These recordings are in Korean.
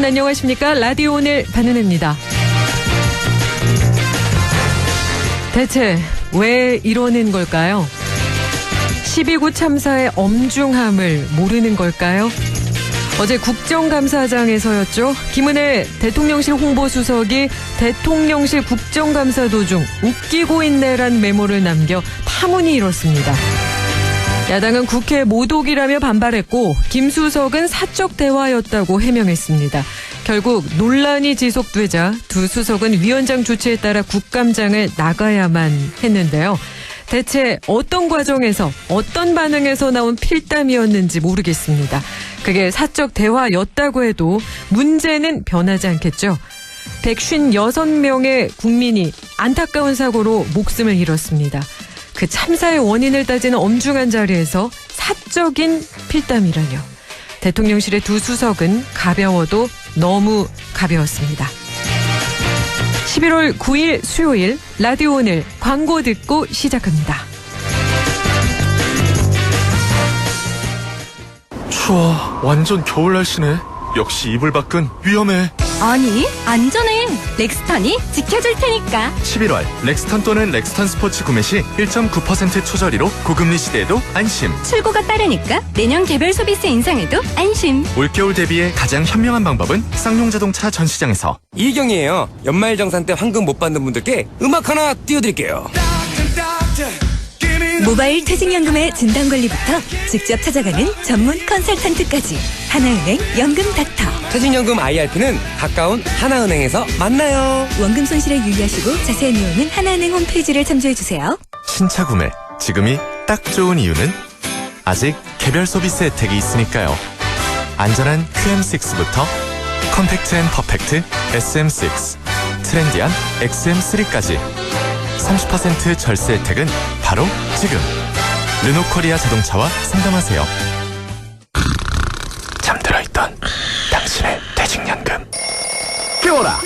여러분 안녕하십니까? 라디오 오늘 반은혜입니다. 대체 왜 이러는 걸까요? 12구 참사의 엄중함을 모르는 걸까요? 어제 국정감사장에서였죠. 김은혜 대통령실 홍보수석이 대통령실 국정감사 도중 웃기고 있네란 메모를 남겨 파문이 일었습니다. 야당은 국회 모독이라며 반발했고 김 수석은 사적 대화였다고 해명했습니다. 결국 논란이 지속되자 두 수석은 위원장 조치에 따라 국감장을 나가야만 했는데요. 대체 어떤 과정에서 어떤 반응에서 나온 필담이었는지 모르겠습니다. 그게 사적 대화였다고 해도 문제는 변하지 않겠죠. 156명의 국민이 안타까운 사고로 목숨을 잃었습니다. 그 참사의 원인을 따지는 엄중한 자리에서 사적인 필담이라뇨. 대통령실의 두 수석은 가벼워도 너무 가벼웠습니다. 11월 9일 수요일 라디오 오늘 광고 듣고 시작합니다. 추워. 완전 겨울 날씨네. 역시 이불 밖은 위험해. 아니, 안전해. 렉스턴이 지켜줄 테니까. 11월 렉스턴 또는 렉스턴 스포츠 구매 시 1.9% 초저리로 고금리 시대에도 안심. 출고가 빠르니까 내년 개별 소비세 인상에도 안심. 올겨울 대비에 가장 현명한 방법은 쌍용 자동차 전 시장에서. 이경이에요. 연말정산 때 황금 못 받는 분들께 음악 하나 띄워드릴게요. 모바일 퇴직연금의 진단관리부터 직접 찾아가는 전문 컨설턴트까지 하나은행 연금 닥터. 퇴직연금 IRP는 가까운 하나은행에서 만나요. 원금 손실에 유의하시고 자세한 내용은 하나은행 홈페이지를 참조해주세요. 신차 구매 지금이 딱 좋은 이유는 아직 개별 소비세 혜택이 있으니까요. 안전한 QM6부터 컴팩트 앤 퍼펙트 SM6, 트렌디한 XM3까지 30% 절세 혜택은 바로 지금. 르노코리아 자동차와 상담하세요. 잠들어 있던 당신의 퇴직연금 깨워라.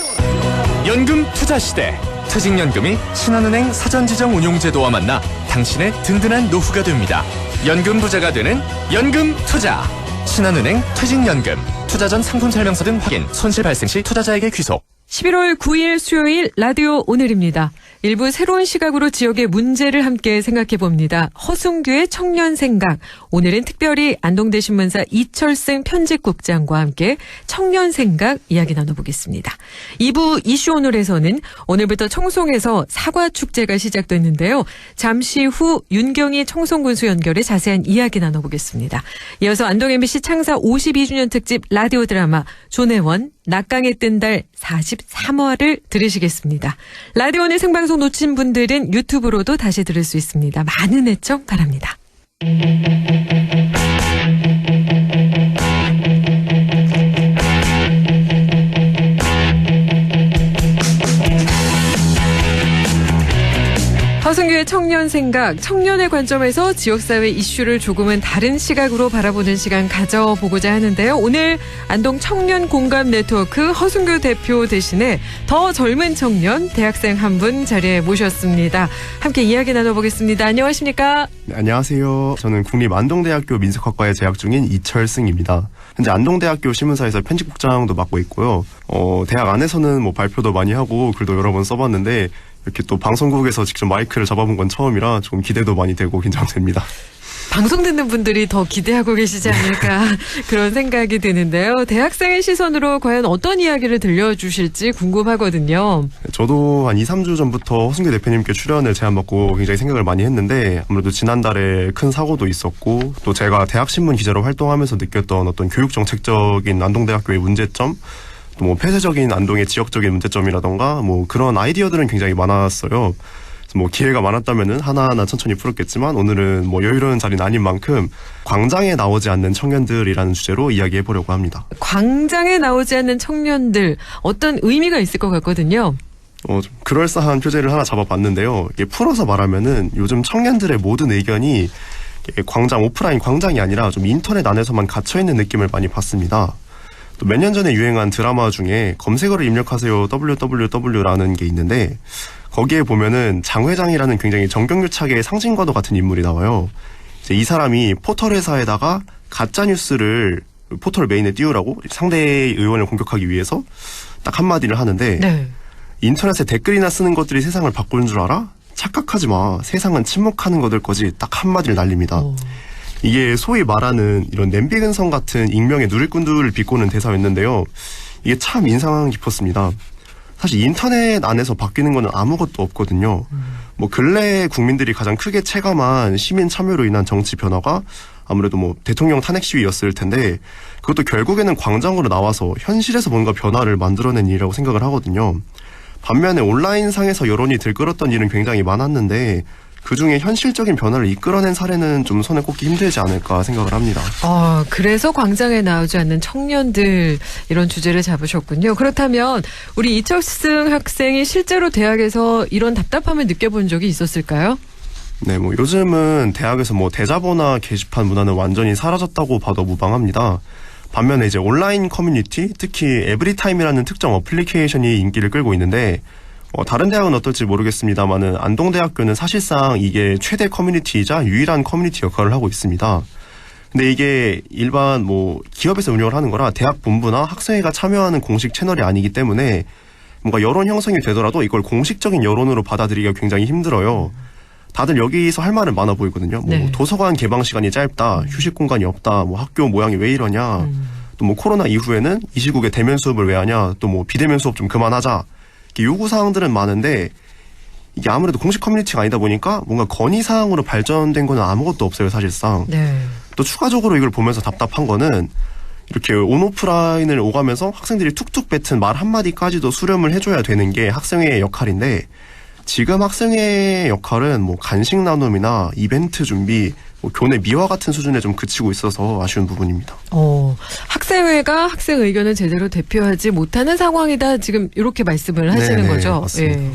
연금 투자 시대. 퇴직연금이 신한은행 사전지정 운용제도와 만나 당신의 든든한 노후가 됩니다. 연금 부자가 되는 연금 투자. 신한은행 퇴직연금. 투자 전 상품 설명서 등 확인. 손실 발생 시 투자자에게 귀속. 11월 9일 수요일 라디오 오늘입니다. 일부 새로운 시각으로 지역의 문제를 함께 생각해봅니다. 허순규의 청년생각. 오늘은 특별히 안동대 신문사 이철승 편집국장과 함께 청년생각 이야기 나눠보겠습니다. 2부 이슈 오늘에서는 오늘부터 청송에서 사과축제가 시작됐는데요. 잠시 후 윤경희 청송군수 연결해 자세한 이야기 나눠보겠습니다. 이어서 안동 MBC 창사 52주년 특집 라디오 드라마 조내원 낙강에 뜬 달 43화를 들으시겠습니다. 라디오 오늘 생방송 놓친 분들은 유튜브로도 다시 들을 수 있습니다. 많은 애청 바랍니다. 허순규의 청년생각, 청년의 관점에서 지역사회 이슈를 조금은 다른 시각으로 바라보는 시간 가져보고자 하는데요. 오늘 안동 청년 공감 네트워크 허순규 대표 대신에 더 젊은 청년, 대학생 한 분 자리에 모셨습니다. 함께 이야기 나눠보겠습니다. 안녕하십니까? 네, 안녕하세요. 저는 국립안동대학교 민속학과에 재학 중인 이철승입니다. 현재 안동대학교 신문사에서 편집국장도 맡고 있고요. 대학 안에서는 뭐 발표도 많이 하고 글도 여러 번 써봤는데 이렇게 또 방송국에서 직접 마이크를 잡아본 건 처음이라 좀 기대도 많이 되고 긴장됩니다. 방송 듣는 분들이 더 기대하고 계시지 않을까 그런 생각이 드는데요. 대학생의 시선으로 과연 어떤 이야기를 들려주실지 궁금하거든요. 저도 한 2, 3주 전부터 허순규 대표님께 출연을 제안받고 굉장히 생각을 많이 했는데 아무래도 지난달에 큰 사고도 있었고 또 제가 대학신문 기자로 활동하면서 느꼈던 어떤 교육정책적인 안동대학교의 문제점, 또 뭐 폐쇄적인 안동의 지역적인 문제점이라던가 뭐 그런 아이디어들은 굉장히 많았어요. 뭐 기회가 많았다면은 하나하나 천천히 풀었겠지만 오늘은 뭐 여유로운 자리는 아닌 만큼 광장에 나오지 않는 청년들이라는 주제로 이야기해 보려고 합니다. 광장에 나오지 않는 청년들, 어떤 의미가 있을 것 같거든요. 좀 그럴싸한 표제를 하나 잡아봤는데요. 이게 풀어서 말하면은 요즘 청년들의 모든 의견이 광장, 오프라인 광장이 아니라 좀 인터넷 안에서만 갇혀있는 느낌을 많이 받습니다. 또 몇 년 전에 유행한 드라마 중에 검색어를 입력하세요 www라는 게 있는데 거기에 보면은 장 회장이라는 굉장히 정경유착의 상징과도 같은 인물이 나와요. 이제 이 사람이 포털 회사에다가 가짜 뉴스를 포털 메인에 띄우라고 상대 의원을 공격하기 위해서 딱 한마디를 하는데 네. 인터넷에 댓글이나 쓰는 것들이 세상을 바꾸는 줄 알아? 착각하지 마. 세상은 침묵하는 것들 거지. 딱 한마디를 날립니다. 이게 소위 말하는 이런 냄비 근성 같은 익명의 누리꾼들을 비꼬는 대사였는데요. 이게 참 인상 깊었습니다. 사실 인터넷 안에서 바뀌는 거는 아무것도 없거든요. 뭐 근래 국민들이 가장 크게 체감한 시민 참여로 인한 정치 변화가 아무래도 뭐 대통령 탄핵 시위였을 텐데 그것도 결국에는 광장으로 나와서 현실에서 뭔가 변화를 만들어낸 일이라고 생각을 하거든요. 반면에 온라인상에서 여론이 들끓었던 일은 굉장히 많았는데 그중에 현실적인 변화를 이끌어낸 사례는 좀 손에 꼽기 힘들지 않을까 생각을 합니다. 그래서 광장에 나오지 않는 청년들 이런 주제를 잡으셨군요. 그렇다면 우리 이철승 학생이 실제로 대학에서 이런 답답함을 느껴본 적이 있었을까요? 네, 뭐 요즘은 대학에서 뭐 대자보나 게시판 문화는 완전히 사라졌다고 봐도 무방합니다. 반면에 이제 온라인 커뮤니티, 특히 에브리타임이라는 특정 어플리케이션이 인기를 끌고 있는데 다른 대학은 어떨지 모르겠습니다만은 안동대학교는 사실상 이게 최대 커뮤니티이자 유일한 커뮤니티 역할을 하고 있습니다. 근데 이게 일반 뭐 기업에서 운영을 하는 거라 대학 본부나 학생회가 참여하는 공식 채널이 아니기 때문에 뭔가 여론 형성이 되더라도 이걸 공식적인 여론으로 받아들이기가 굉장히 힘들어요. 다들 여기서 할 말은 많아 보이거든요. 뭐 네. 도서관 개방 시간이 짧다, 휴식 공간이 없다, 뭐 학교 모양이 왜 이러냐, 또 뭐 코로나 이후에는 이 시국에 대면 수업을 왜 하냐, 또 뭐 비대면 수업 좀 그만하자. 요구 사항들은 많은데 이게 아무래도 공식 커뮤니티가 아니다 보니까 뭔가 건의 사항으로 발전된 거는 아무것도 없어요, 사실상. 네. 또 추가적으로 이걸 보면서 답답한 거는 이렇게 온오프라인을 오가면서 학생들이 툭툭 뱉은 말 한마디까지도 수렴을 해줘야 되는 게 학생회의 역할인데 지금 학생회의 역할은 뭐 간식 나눔이나 이벤트 준비, 뭐 교내 미화 같은 수준에 좀 그치고 있어서 아쉬운 부분입니다. 학생회가 학생 의견을 제대로 대표하지 못하는 상황이다. 지금 이렇게 말씀을 하시는 네네, 거죠. 맞습니다. 예.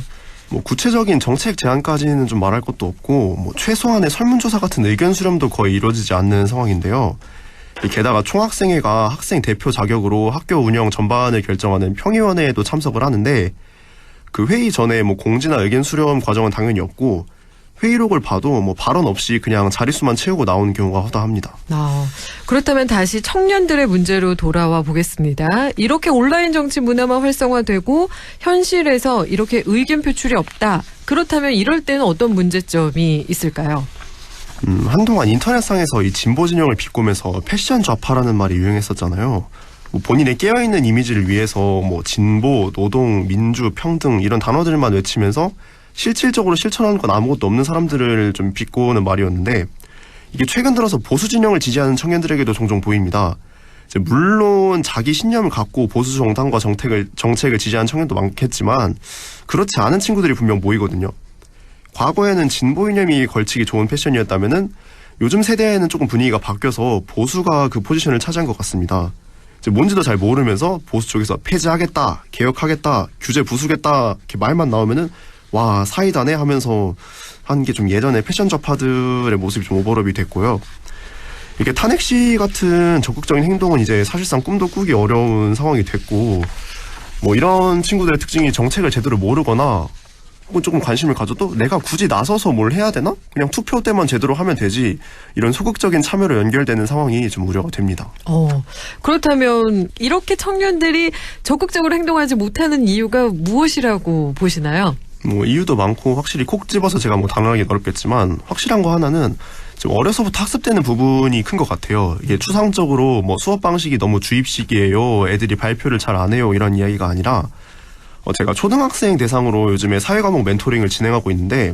뭐 구체적인 정책 제안까지는 좀 말할 것도 없고 뭐 최소한의 설문조사 같은 의견 수렴도 거의 이루어지지 않는 상황인데요. 게다가 총학생회가 학생 대표 자격으로 학교 운영 전반을 결정하는 평의원회에도 참석을 하는데 그 회의 전에 뭐 공지나 의견 수렴 과정은 당연히 없고 회의록을 봐도 뭐 발언 없이 그냥 자릿수만 채우고 나오는 경우가 허다합니다. 그렇다면 다시 청년들의 문제로 돌아와 보겠습니다. 이렇게 온라인 정치 문화만 활성화되고 현실에서 이렇게 의견 표출이 없다. 그렇다면 이럴 때는 어떤 문제점이 있을까요? 한동안 인터넷상에서 이 진보 진영을 비꼬면서 패션 좌파라는 말이 유행했었잖아요. 뭐 본인의 깨어있는 이미지를 위해서 뭐 진보, 노동, 민주, 평등 이런 단어들만 외치면서 실질적으로 실천하는 건 아무것도 없는 사람들을 좀 비꼬는 말이었는데 이게 최근 들어서 보수 진영을 지지하는 청년들에게도 종종 보입니다. 이제 물론 자기 신념을 갖고 보수 정당과 정책을 지지하는 청년도 많겠지만 그렇지 않은 친구들이 분명 모이거든요. 과거에는 진보 이념이 걸치기 좋은 패션이었다면은 요즘 세대에는 조금 분위기가 바뀌어서 보수가 그 포지션을 차지한 것 같습니다. 이제 뭔지도 잘 모르면서 보수 쪽에서 폐지하겠다, 개혁하겠다, 규제 부수겠다 이렇게 말만 나오면은 와 사이다네 하면서 한 게 좀 예전에 패션 좌파들의 모습이 좀 오버랩이 됐고요. 이게 탄핵 시 같은 적극적인 행동은 이제 사실상 꿈도 꾸기 어려운 상황이 됐고 뭐 이런 친구들의 특징이 정책을 제대로 모르거나 혹은 조금 관심을 가져도 내가 굳이 나서서 뭘 해야 되나? 그냥 투표 때만 제대로 하면 되지. 이런 소극적인 참여로 연결되는 상황이 좀 우려가 됩니다. 그렇다면 이렇게 청년들이 적극적으로 행동하지 못하는 이유가 무엇이라고 보시나요? 뭐 이유도 많고 확실히 콕 집어서 제가 뭐 단언하기 어렵겠지만 확실한 거 하나는 좀 어려서부터 학습되는 부분이 큰 것 같아요. 이게 추상적으로 뭐 수업 방식이 너무 주입식이에요. 애들이 발표를 잘 안 해요. 이런 이야기가 아니라 제가 초등학생 대상으로 요즘에 사회과목 멘토링을 진행하고 있는데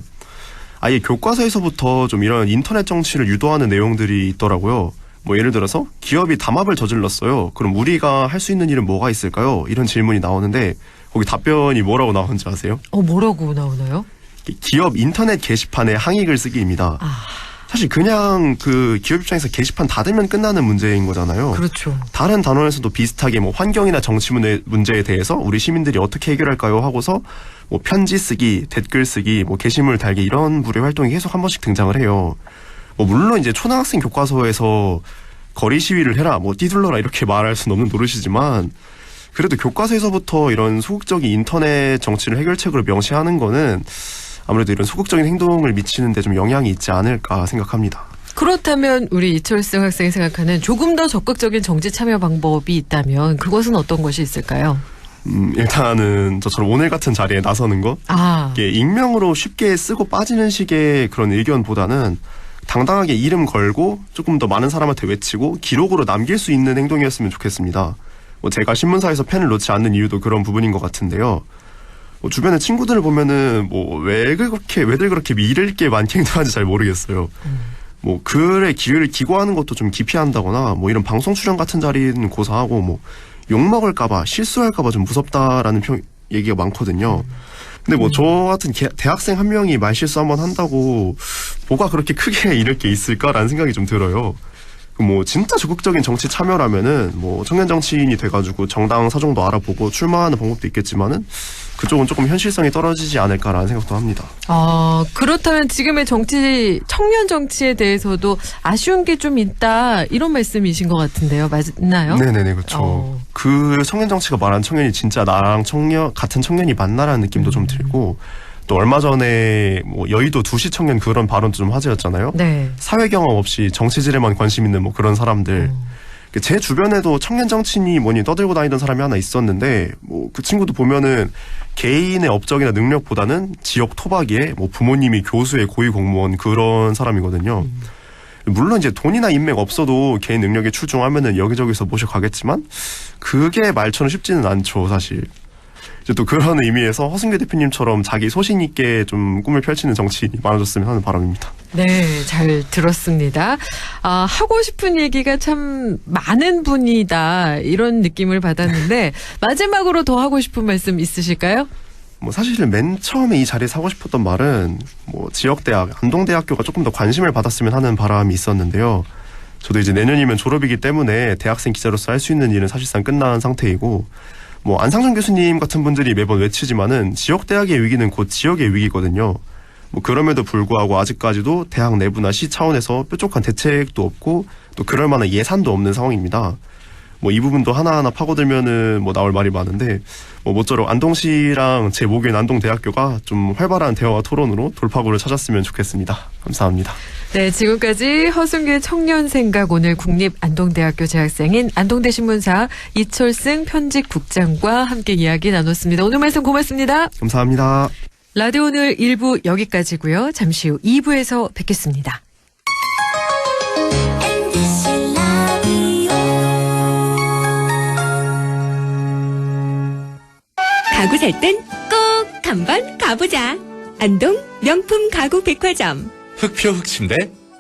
아예 교과서에서부터 좀 이런 인터넷 정치를 유도하는 내용들이 있더라고요. 뭐 예를 들어서 기업이 담합을 저질렀어요. 그럼 우리가 할 수 있는 일은 뭐가 있을까요? 이런 질문이 나오는데 거기 답변이 뭐라고 나오는지 아세요? 뭐라고 나오나요? 기업 인터넷 게시판에 항의글 쓰기입니다. 사실 그냥 그 기업 입장에서 게시판 닫으면 끝나는 문제인 거잖아요. 그렇죠. 다른 단원에서도 비슷하게 뭐 환경이나 정치 문제에 대해서 우리 시민들이 어떻게 해결할까요? 하고서 뭐 편지 쓰기, 댓글 쓰기, 뭐 게시물 달기 이런 부류의 활동이 계속 한 번씩 등장을 해요. 뭐 물론 이제 초등학생 교과서에서 거리 시위를 해라, 뭐 뛰둘러라 이렇게 말할 수는 없는 노릇이지만 그래도 교과서에서부터 이런 소극적인 인터넷 정치를 해결책으로 명시하는 거는 아무래도 이런 소극적인 행동을 미치는 데 좀 영향이 있지 않을까 생각합니다. 그렇다면 우리 이철승 학생이 생각하는 조금 더 적극적인 정치 참여 방법이 있다면 그것은 어떤 것이 있을까요? 일단은 저처럼 오늘 같은 자리에 나서는 것, 이게 익명으로 쉽게 쓰고 빠지는 식의 그런 의견보다는 당당하게 이름 걸고 조금 더 많은 사람한테 외치고 기록으로 남길 수 있는 행동이었으면 좋겠습니다. 제가 신문사에서 펜을 놓지 않는 이유도 그런 부분인 것 같은데요. 주변에 친구들을 보면은 왜들 그렇게 믿을 게 많게 행동하는지 잘 모르겠어요. 글의 기회를 기고하는 것도 좀 기피한다거나 이런 방송 출연 같은 자리는 고사하고 욕먹을까봐 실수할까봐 좀 무섭다라는 얘기가 많거든요. 근데 저 같은 대학생 한 명이 말실수 한번 한다고 뭐가 그렇게 크게 잃을 게 있을까라는 생각이 좀 들어요. 진짜 적극적인 정치 참여라면은 청년 정치인이 돼가지고 정당 사정도 알아보고 출마하는 방법도 있겠지만은 그쪽은 조금 현실성이 떨어지지 않을까라는 생각도 합니다. 그렇다면 지금의 청년 정치에 대해서도 아쉬운 게 좀 있다 이런 말씀이신 것 같은데요. 맞나요? 네네네, 그렇죠. 그 청년 정치가 말한 청년이 진짜 나랑 같은 청년이 맞나라는 느낌도 좀 들고, 또 얼마 전에 여의도 두시 청년 그런 발언도 좀 화제였잖아요. 네. 사회 경험 없이 정치질에만 관심 있는 그런 사람들. 제 주변에도 청년 정치인이 떠들고 다니던 사람이 하나 있었는데 그 친구도 보면은 개인의 업적이나 능력보다는 지역 토박이에 부모님이 교수의 고위 공무원 그런 사람이거든요. 물론 이제 돈이나 인맥 없어도 개인 능력에 출중하면은 여기저기서 모셔가겠지만 그게 말처럼 쉽지는 않죠, 사실. 이제 또 그런 의미에서 허승규 대표님처럼 자기 소신 있게 좀 꿈을 펼치는 정치인이 많아졌으면 하는 바람입니다. 네, 잘 들었습니다. 하고 싶은 얘기가 참 많은 분이다 이런 느낌을 받았는데 마지막으로 더 하고 싶은 말씀 있으실까요? 사실 맨 처음에 이 자리에 서고 싶었던 말은 지역대학, 안동대학교가 조금 더 관심을 받았으면 하는 바람이 있었는데요. 저도 이제 내년이면 졸업이기 때문에 대학생 기자로서 할 수 있는 일은 사실상 끝난 상태이고, 안상정 교수님 같은 분들이 매번 외치지만은 지역대학의 위기는 곧 지역의 위기거든요. 그럼에도 불구하고 아직까지도 대학 내부나 시 차원에서 뾰족한 대책도 없고 또 그럴 만한 예산도 없는 상황입니다. 이 부분도 하나하나 파고들면은 나올 말이 많은데 모쪼록 안동시랑 제 목요인 안동대학교가 좀 활발한 대화와 토론으로 돌파구를 찾았으면 좋겠습니다. 감사합니다. 네, 지금까지 허승규의 청년생각 오늘 국립안동대학교 재학생인 안동대 신문사 이철승 편집국장과 함께 이야기 나눴습니다. 오늘 말씀 고맙습니다. 감사합니다. 라디오 오늘 1부 여기까지고요. 잠시 후 2부에서 뵙겠습니다. 가구 살 땐 꼭 한번 가보자. 안동 명품 가구 백화점. 흑표 흑침대,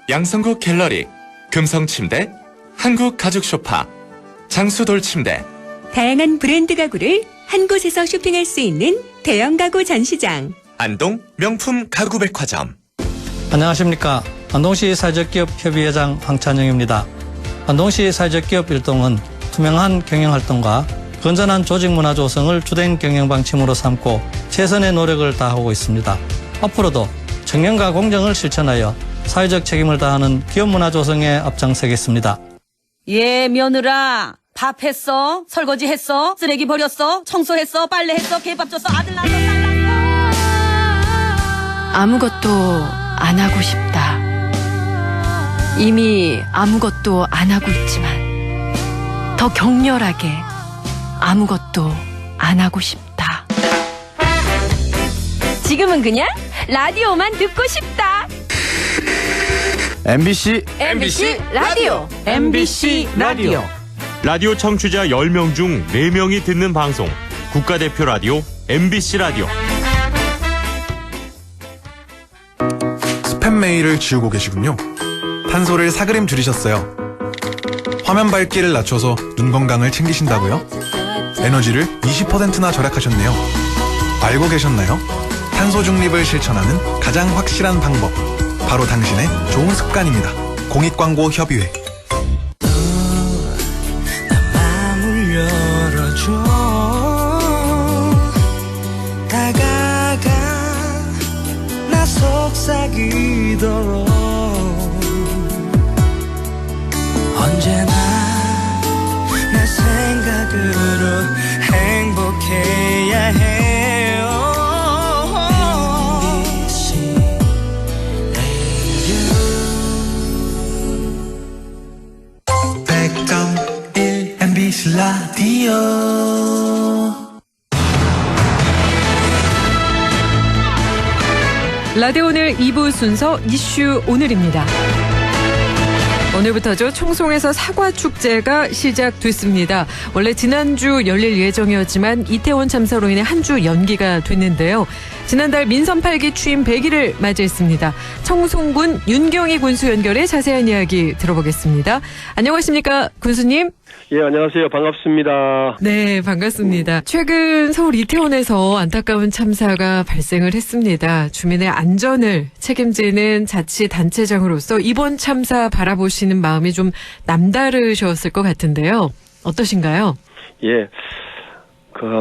양성국 갤러리, 금성침대, 한국가죽소파, 장수돌침대. 다양한 브랜드 가구를 한 곳에서 쇼핑할 수 있는 대형 가구 전시장. 안동 명품 가구백화점. 안녕하십니까. 안동시 사회적기업 협의회장 황찬영입니다. 안동시 사회적기업 일동은 투명한 경영활동과 건전한 조직문화 조성을 주된 경영방침으로 삼고 최선의 노력을 다하고 있습니다. 앞으로도 청년과 공정을 실천하여 사회적 책임을 다하는 기업문화 조성에 앞장서겠습니다. 예, 며느라. 밥 했어? 설거지 했어? 쓰레기 버렸어? 청소했어? 빨래했어? 개밥 줬어? 아들 낳았어? 딸 낳았어? 아무것도 안 하고 싶다. 이미 아무것도 안 하고 있지만 더 격렬하게 아무것도 안 하고 싶다. 지금은 그냥 라디오만 듣고 싶다. MBC 라디오. MBC 라디오. 라디오 청취자 10명 중 4명이 듣는 방송. 국가대표 라디오 MBC 라디오. 스팸 메일을 지우고 계시군요. 탄소를 4g 줄이셨어요. 화면 밝기를 낮춰서 눈 건강을 챙기신다고요? 에너지를 20%나 절약하셨네요. 알고 계셨나요? 탄소 중립을 실천하는 가장 확실한 방법. 바로 당신의 좋은 습관입니다. 공익광고협의회. 마음을 열어줘. 다가가 나 속삭이도록. 언제나 내 생각으로 행복해야 해요. 라디오 오늘 2부 순서 이슈 오늘입니다. 오늘부터죠. 청송에서 사과축제가 시작됐습니다. 원래 지난주 열릴 예정이었지만 이태원 참사로 인해 한 주 연기가 됐는데요. 지난달 민선 8기 취임 100일을 맞이했습니다. 청송군 윤경희 군수 연결해 자세한 이야기 들어보겠습니다. 안녕하십니까, 군수님? 예, 안녕하세요. 반갑습니다. 네, 반갑습니다. 최근 서울 이태원에서 안타까운 참사가 발생을 했습니다. 주민의 안전을 책임지는 자치단체장으로서 이번 참사 바라보시는 마음이 좀 남다르셨을 것 같은데요. 어떠신가요? 예,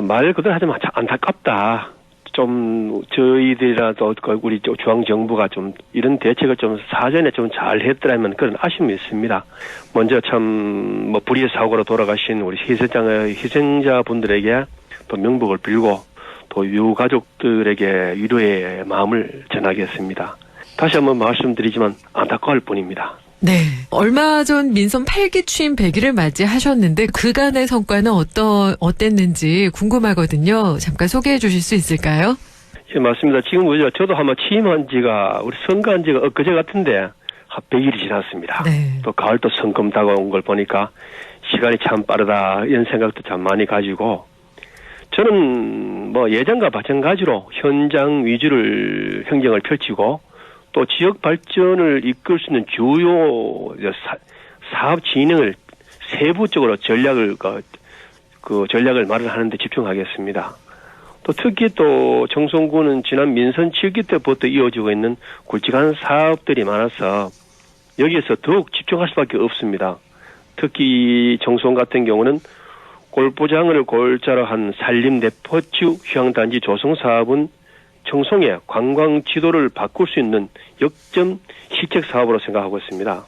말 그대로 하자면 안타깝다. 좀 저희들이라도 우리 중앙정부가 좀 이런 대책을 좀 사전에 좀 잘 했더라면 그런 아쉬움이 있습니다. 먼저 참 불의의 사고로 돌아가신 우리 희생자분들에게 또 명복을 빌고 또 유가족들에게 위로의 마음을 전하겠습니다. 다시 한번 말씀드리지만 안타까울 뿐입니다. 네. 얼마 전 민선 8기 취임 100일을 맞이하셨는데 그간의 성과는 어땠는지 궁금하거든요. 잠깐 소개해 주실 수 있을까요? 예, 맞습니다. 지금 저도 한번 취임한 지가 우리 선거한 지가 엊그제 같은데 한 100일이 지났습니다. 네. 또 가을 또 성금 다가온 걸 보니까 시간이 참 빠르다 이런 생각도 참 많이 가지고 저는 예전과 마찬가지로 현장 위주를 행정을 펼치고 또 지역 발전을 이끌 수 있는 주요 사업 진행을 세부적으로 전략을 마련하는 데 집중하겠습니다. 또 특히 또 청송군은 지난 민선 7기 때부터 이어지고 있는 굵직한 사업들이 많아서 여기에서 더욱 집중할 수밖에 없습니다. 특히 청송 같은 경우는 골프장을 골자로 한 산림 네포츠 휴양단지 조성 사업은 청송의 관광 지도를 바꿀 수 있는 역점 실책 사업으로 생각하고 있습니다.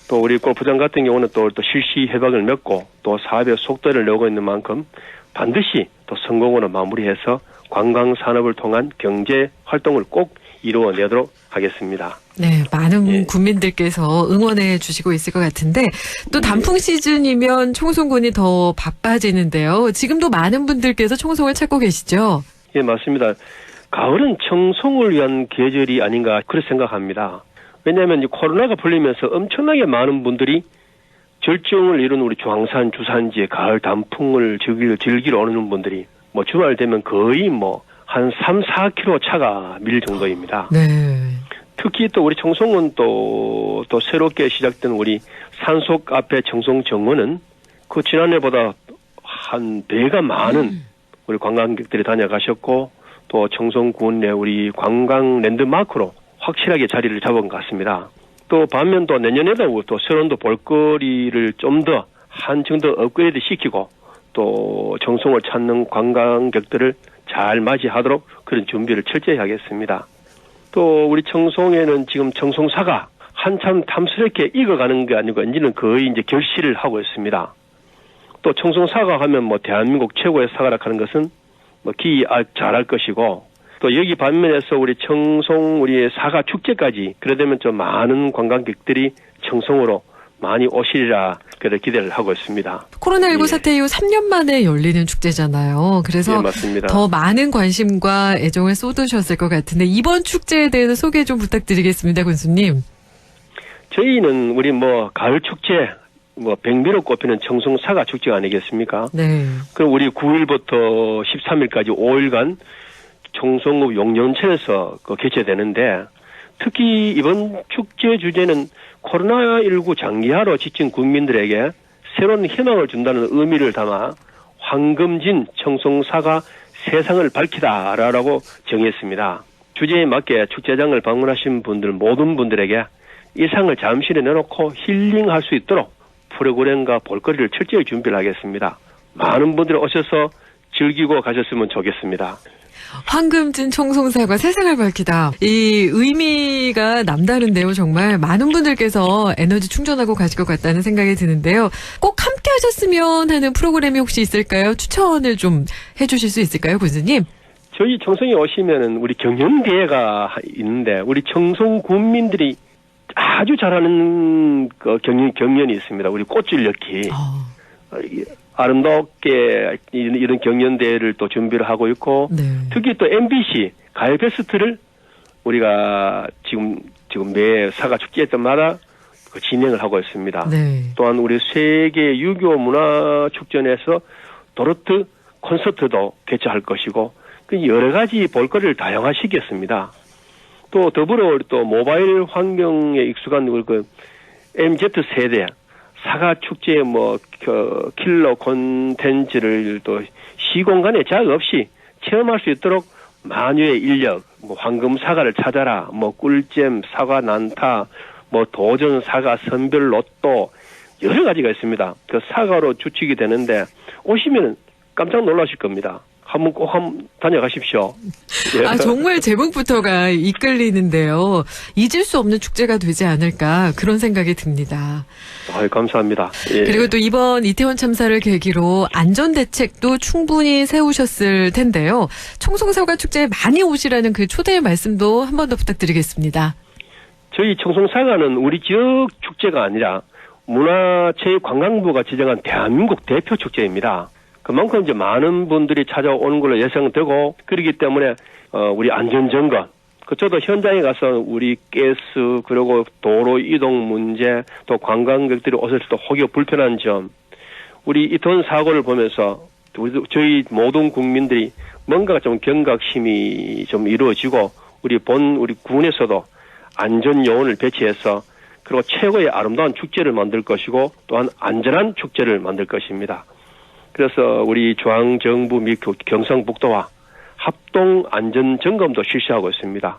또 우리 골프장 같은 경우는 또 실시 협약을 맺고 또 사업의 속도를 내고 있는 만큼 반드시 또 성공으로 마무리해서 관광 산업을 통한 경제 활동을 꼭 이루어내도록 하겠습니다. 네, 많은 국민들께서 응원해 주시고 있을 것 같은데 또 단풍 시즌이면 청송군이 더 바빠지는데요. 지금도 많은 분들께서 청송을 찾고 계시죠? 예, 맞습니다. 가을은 청송을 위한 계절이 아닌가 그렇게 생각합니다. 왜냐하면 코로나가 풀리면서 엄청나게 많은 분들이 절정을 이룬 우리 중앙산 주산지의 가을 단풍을 즐기러 오는 분들이 주말 되면 거의 한 3, 4km 차가 밀 정도입니다. 네. 특히 또 우리 청송은 또 새롭게 시작된 우리 산속 앞에 청송 정원은 그 지난해보다 한 배가 많은 우리 관광객들이 다녀가셨고 또 청송군 내 우리 관광 랜드마크로 확실하게 자리를 잡은 것 같습니다. 또 반면 또 내년에도 또 새로운 볼거리를 좀 더 한층 더 업그레이드 시키고 또 청송을 찾는 관광객들을 잘 맞이하도록 그런 준비를 철저히 하겠습니다. 또 우리 청송에는 지금 청송사가 한참 탐스럽게 익어가는 게 아니고 이제는 거의 이제 결실을 하고 있습니다. 또 청송사과 하면 대한민국 최고의 사과라 하는 것은 기이 잘할 것이고 또 여기 반면에서 우리 청송 우리의 사과 축제까지 그러려면 좀 많은 관광객들이 청송으로 많이 오시리라 그래 기대를 하고 있습니다. 코로나19 사태 이후 3년 만에 열리는 축제잖아요. 그래서 맞습니다. 더 많은 관심과 애정을 쏟으셨을 것 같은데 이번 축제에 대해서 소개 좀 부탁드리겠습니다, 군수님. 저희는 우리 가을 축제 백미로 꼽히는 청송 사과 축제가 아니겠습니까? 네. 그럼 우리 9일부터 13일까지 5일간 청송읍 용년천에서 개최되는데 특히 이번 축제 주제는 코로나19 장기화로 지친 국민들에게 새로운 희망을 준다는 의미를 담아 황금진 청송사과 세상을 밝히다라고 정했습니다. 주제에 맞게 축제장을 방문하신 모든 분들에게 일상을 잠시 내놓고 힐링할 수 있도록 프로그램과 볼거리를 철저히 준비를 하겠습니다. 많은 분들이 오셔서 즐기고 가셨으면 좋겠습니다. 황금진 청송사과 세상을 밝히다. 이 의미가 남다른데요. 정말 많은 분들께서 에너지 충전하고 가실 것 같다는 생각이 드는데요. 꼭 함께 하셨으면 하는 프로그램이 혹시 있을까요? 추천을 좀 해주실 수 있을까요, 군수님? 저희 청송에 오시면은 우리 경연대회가 있는데 우리 청송 군민들이 아주 잘하는 경연이 있습니다. 우리 꽃줄 엮기. 아름답게 이런 경연대회를 또 준비를 하고 있고, 네. 특히 또 MBC 가요 베스트를 우리가 지금 매 사과 축제 때마다 진행을 하고 있습니다. 네. 또한 우리 세계 유교 문화 축전에서 도르트 콘서트도 개최할 것이고 여러 가지 볼거리를 다양화시켰습니다. 또 더불어 또 모바일 환경에 익숙한 그 MZ 세대 사과 축제의 킬러 콘텐츠를 또 시공간에 제약 없이 체험할 수 있도록 만유의 인력, 황금 사과를 찾아라, 꿀잼 사과 난타, 도전 사과 선별 로또 여러 가지가 있습니다. 그 사과로 주축이 되는데 오시면 깜짝 놀라실 겁니다. 한번 꼭 다녀가십시오. 예. 정말 제목부터가 이끌리는데요. 잊을 수 없는 축제가 되지 않을까 그런 생각이 듭니다. 감사합니다. 예. 그리고 또 이번 이태원 참사를 계기로 안전대책도 충분히 세우셨을 텐데요. 청송사과 축제에 많이 오시라는 그 초대의 말씀도 한 번 더 부탁드리겠습니다. 저희 청송사과는 우리 지역 축제가 아니라 문화체육관광부가 지정한 대한민국 대표 축제입니다. 그만큼 이제 많은 분들이 찾아오는 걸로 예상되고, 그렇기 때문에, 우리 안전점검, 저도 현장에 가서 우리 가스, 그리고 도로 이동 문제, 또 관광객들이 오실 때 혹여 불편한 점, 우리 이태원 사고를 보면서, 저희 모든 국민들이 뭔가 좀 경각심이 좀 이루어지고, 우리 군에서도 안전 요원을 배치해서, 그리고 최고의 아름다운 축제를 만들 것이고, 또한 안전한 축제를 만들 것입니다. 그래서 우리 중앙정부 및 경상북도와 합동 안전점검도 실시하고 있습니다.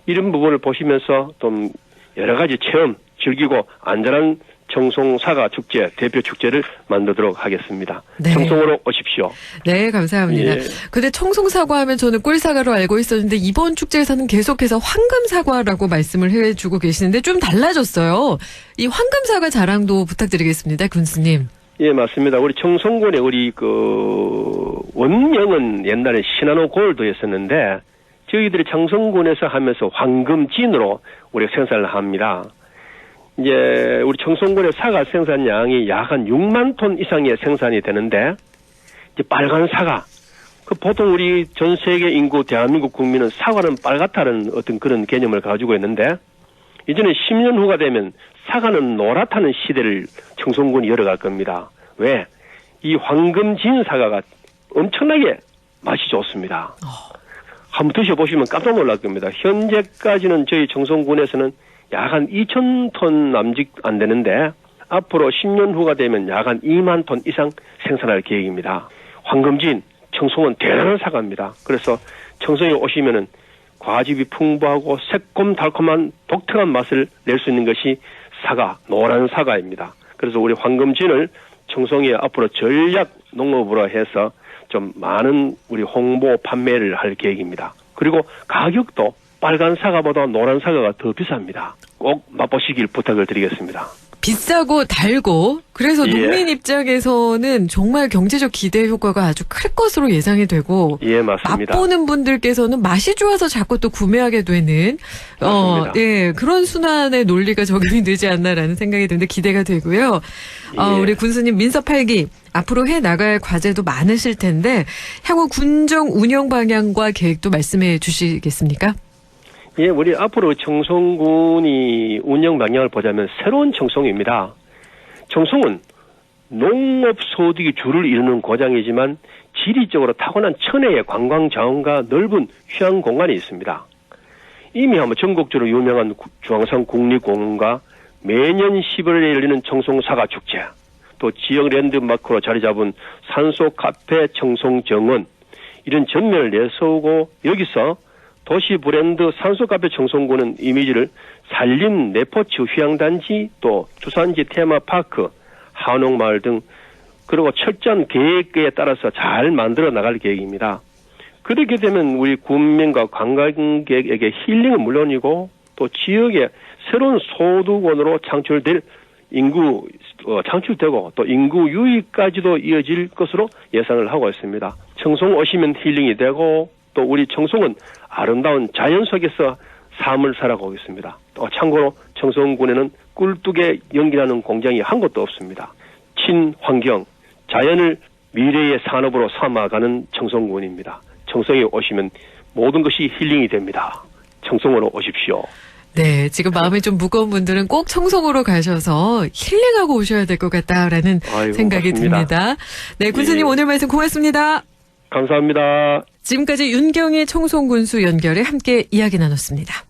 이런 부분을 보시면서 좀 여러 가지 체험 즐기고 안전한 청송사과 축제, 대표 축제를 만들도록 하겠습니다. 네. 청송으로 오십시오. 네, 감사합니다. 근데 청송사과 하면 저는 꿀사과로 알고 있었는데 이번 축제에서는 계속해서 황금사과라고 말씀을 해주고 계시는데 좀 달라졌어요. 이 황금사과 자랑도 부탁드리겠습니다, 군수님. 예, 맞습니다. 우리 청송군에 우리 원명은 옛날에 신한호 골드였었는데 저희들이 청송군에서 하면서 황금진으로 우리가 생산을 합니다. 이제 우리 청송군의 사과 생산량이 약 한 6만 톤 이상의 생산이 되는데 이제 빨간 사과. 보통 우리 전 세계 인구 대한민국 국민은 사과는 빨갛다는 어떤 그런 개념을 가지고 있는데 이제는 10년 후가 되면 사과는 노랗다는 시대를 청송군이 열어갈 겁니다. 왜? 이 황금진 사과가 엄청나게 맛이 좋습니다. 한번 드셔보시면 깜짝 놀랄 겁니다. 현재까지는 저희 청송군에서는 약 한 2,000톤 남짓 안 되는데 앞으로 10년 후가 되면 약 한 2만 톤 이상 생산할 계획입니다. 황금진, 청송은 대단한 사과입니다. 그래서 청송에 오시면은 과즙이 풍부하고 새콤달콤한 독특한 맛을 낼 수 있는 것이 사과, 노란 사과입니다. 그래서 우리 황금진을 청송에 앞으로 전략 농업으로 해서 좀 많은 우리 홍보 판매를 할 계획입니다. 그리고 가격도 빨간 사과보다 노란 사과가 더 비쌉니다. 꼭 맛보시길 부탁을 드리겠습니다. 비싸고 달고 그래서 예. 농민 입장에서는 정말 경제적 기대 효과가 아주 클 것으로 예상이 되고 예, 맞습니다. 맛보는 분들께서는 맛이 좋아서 자꾸 또 구매하게 되는 예, 그런 순환의 논리가 적용이 되지 않나라는 생각이 드는데 기대가 되고요. 예. 우리 군수님 민서 8기 앞으로 해 나갈 과제도 많으실 텐데 향후 군정 운영 방향과 계획도 말씀해 주시겠습니까? 예, 우리 앞으로 청송군이 운영 방향을 보자면 새로운 청송입니다. 청송은 농업 소득이 주를 이루는 고장이지만 지리적으로 타고난 천혜의 관광 자원과 넓은 휴양 공간이 있습니다. 이미 한번 전국적으로 유명한 중앙산 국립공원과 매년 10월에 열리는 청송사과 축제, 또 지역 랜드마크로 자리 잡은 산소 카페 청송정원, 이런 전면을 내세우고 여기서 도시 브랜드 산소카페 청송군은 이미지를 산림 레포츠 휴양단지, 또 주산지 테마파크, 한옥마을 등 그리고 철저한 계획에 따라서 잘 만들어 나갈 계획입니다. 그렇게 되면 우리 군민과 관광객에게 힐링은 물론이고 또 지역에 새로운 소득원으로 창출될 창출되고 또 인구 유입까지도 이어질 것으로 예상을 하고 있습니다. 청송 오시면 힐링이 되고 또 우리 청송은 아름다운 자연 속에서 삶을 살아가고 있습니다. 또 참고로 청송군에는 꿀뚝에 연기나는 공장이 한 곳도 없습니다. 친환경, 자연을 미래의 산업으로 삼아가는 청송군입니다. 청송에 오시면 모든 것이 힐링이 됩니다. 청송으로 오십시오. 네, 지금 마음이 좀 무거운 분들은 꼭 청송으로 가셔서 힐링하고 오셔야 될 것 같다라는 생각이 맞습니다. 듭니다. 네, 군수님 예. 오늘 말씀 고맙습니다. 감사합니다. 지금까지 윤경희 청송군수 연결해 함께 이야기 나눴습니다.